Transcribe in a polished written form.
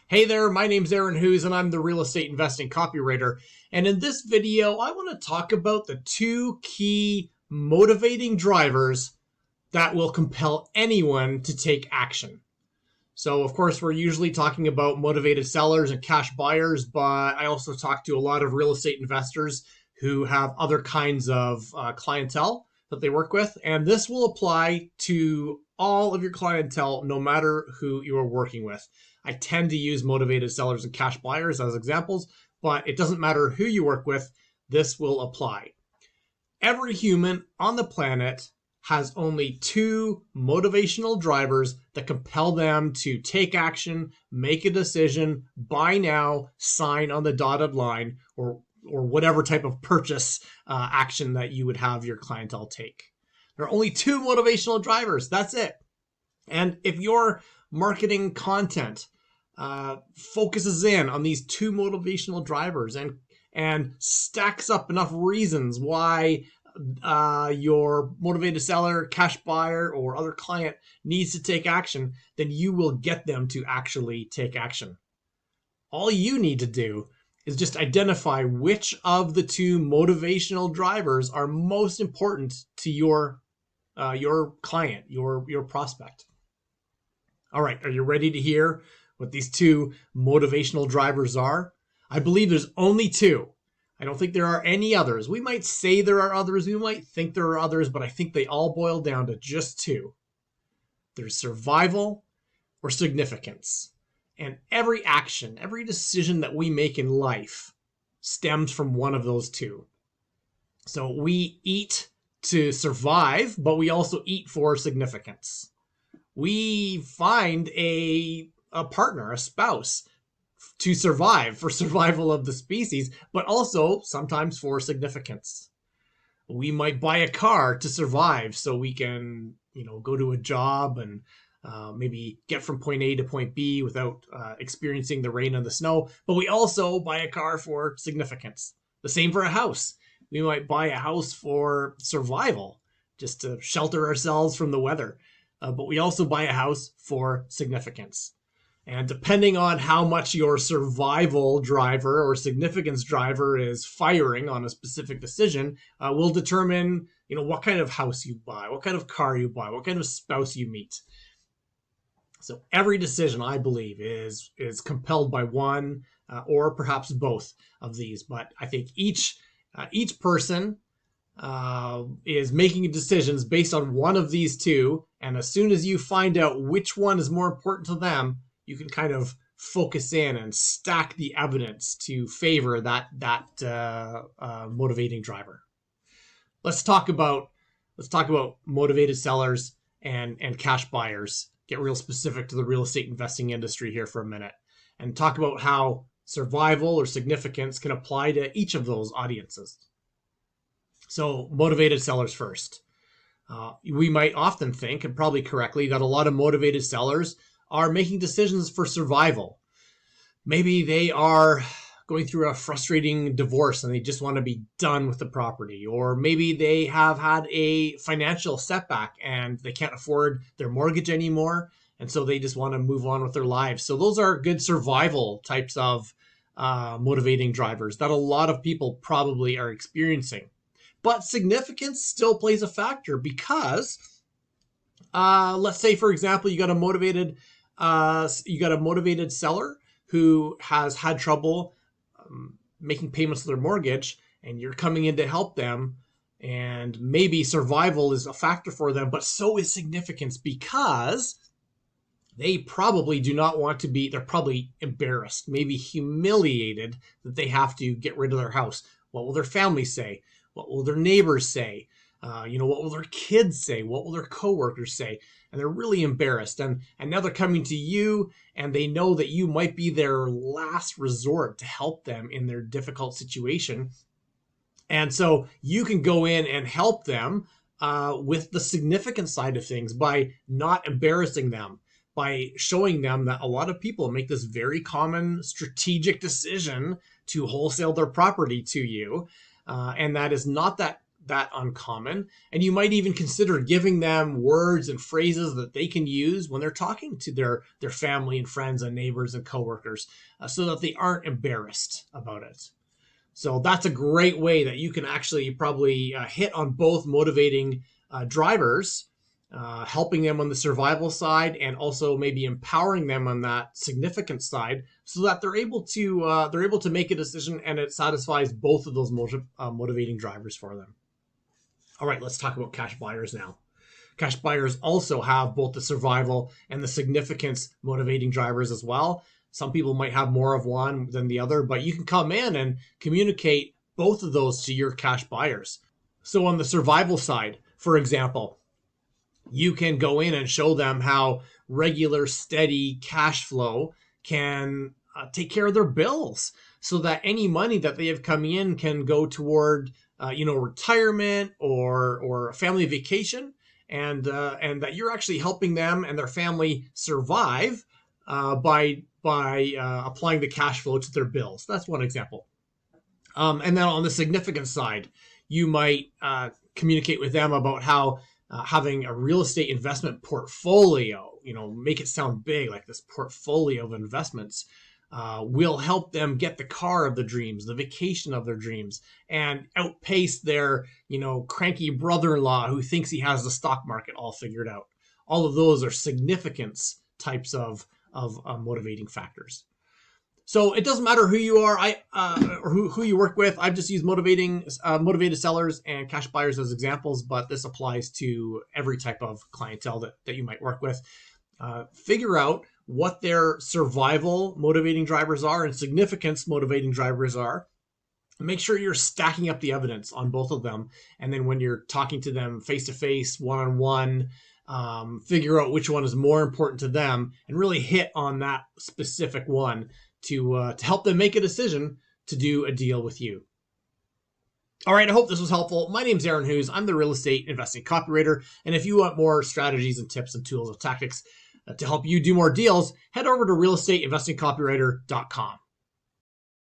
Hey there, my name's Aaron Hughes and I'm the real estate investing copywriter. And in this video, I want to talk about the two key motivating drivers that will compel anyone to take action. So of course, we're usually talking about motivated sellers and cash buyers, but I also talk to a lot of real estate investors who have other kinds of clientele that they work with. And this will apply to all of your clientele, no matter who you are working with. I tend to use motivated sellers and cash buyers as examples, but it doesn't matter who you work with, this will apply. Every human on the planet has only two motivational drivers that compel them to take action, make a decision, buy now, sign on the dotted line, or whatever type of purchase action that you would have your clientele take. There are only two motivational drivers. That's it. And if your marketing content focuses in on these two motivational drivers and stacks up enough reasons why your motivated seller, cash buyer, or other client needs to take action, then you will get them to actually take action. All you need to do is just identify which of the two motivational drivers are most important to your client, your prospect. All right, are you ready to hear what these two motivational drivers are? I believe there's only two. I don't think there are any others. We might say there are others, we might think there are others, but I think they all boil down to just two. There's survival or significance. And every action, every decision that we make in life stems from one of those two. So we eat to survive, but we also eat for significance. We find a partner, a spouse, to survive, for survival of the species, but also sometimes for significance. We might buy a car to survive so we can, go to a job and maybe get from point A to point B without experiencing the rain and the snow, but we also buy a car for significance. The same for a house. We might buy a house for survival, just to shelter ourselves from the weather, but we also buy a house for significance. And depending on how much your survival driver or significance driver is firing on a specific decision, will determine, what kind of house you buy, what kind of car you buy, what kind of spouse you meet. So every decision, I believe, is compelled by one or perhaps both of these. But I think each person is making decisions based on one of these two. And as soon as you find out which one is more important to them, you can kind of focus in and stack the evidence to favor that motivating driver. Let's talk about motivated sellers and cash buyers. Get real specific to the real estate investing industry here for a minute, and talk about how survival or significance can apply to each of those audiences. So motivated sellers first. We might often think, and probably correctly, that a lot of motivated sellers are making decisions for survival. Maybe they are going through a frustrating divorce and they just want to be done with the property. Or maybe they have had a financial setback and they can't afford their mortgage anymore, and so they just want to move on with their lives. So those are good survival types of motivating drivers that a lot of people probably are experiencing. But significance still plays a factor because let's say, for example, you got a motivated seller who has had trouble making payments to their mortgage, and you're coming in to help them, and maybe survival is a factor for them, but so is significance, because they probably do not want to be, they're probably embarrassed, maybe humiliated that they have to get rid of their house. What will their family say? What will their neighbors say? What will their kids say? What will their coworkers say? And they're really embarrassed. And now they're coming to you, and they know that you might be their last resort to help them in their difficult situation. And so you can go in and help them with the significant side of things by not embarrassing them, by showing them that a lot of people make this very common strategic decision to wholesale their property to you. And that is not that that uncommon. And you might even consider giving them words and phrases that they can use when they're talking to their family and friends and neighbors and coworkers, so that they aren't embarrassed about it. So that's a great way that you can actually probably hit on both motivating drivers, helping them on the survival side, and also maybe empowering them on that significant side, so that they're able to make a decision and it satisfies both of those motivating drivers for them. All right, let's talk about cash buyers now. Cash buyers also have both the survival and the significance motivating drivers as well. Some people might have more of one than the other, but you can come in and communicate both of those to your cash buyers. So on the survival side, for example, you can go in and show them how regular, steady cash flow can take care of their bills, so that any money that they have coming in can go toward, retirement or a family vacation, and that you're actually helping them and their family survive by applying the cash flow to their bills. That's one example. And then on the significant side, you might communicate with them about how having a real estate investment portfolio, make it sound big, like this portfolio of investments, will help them get the car of the dreams, the vacation of their dreams, and outpace their, cranky brother-in-law who thinks he has the stock market all figured out. All of those are significance types of motivating factors. So it doesn't matter who you are, or who you work with. I've just used motivated sellers and cash buyers as examples, but this applies to every type of clientele that you might work with. Figure out what their survival motivating drivers are and significance motivating drivers are. Make sure you're stacking up the evidence on both of them. And then when you're talking to them face-to-face, one-on-one, figure out which one is more important to them and really hit on that specific one to help them make a decision to do a deal with you. All right, I hope this was helpful. My name's Aaron Hughes. I'm the real estate investing copywriter. And if you want more strategies and tips and tools and tactics to help you do more deals, head over to realestateinvestingcopywriter.com.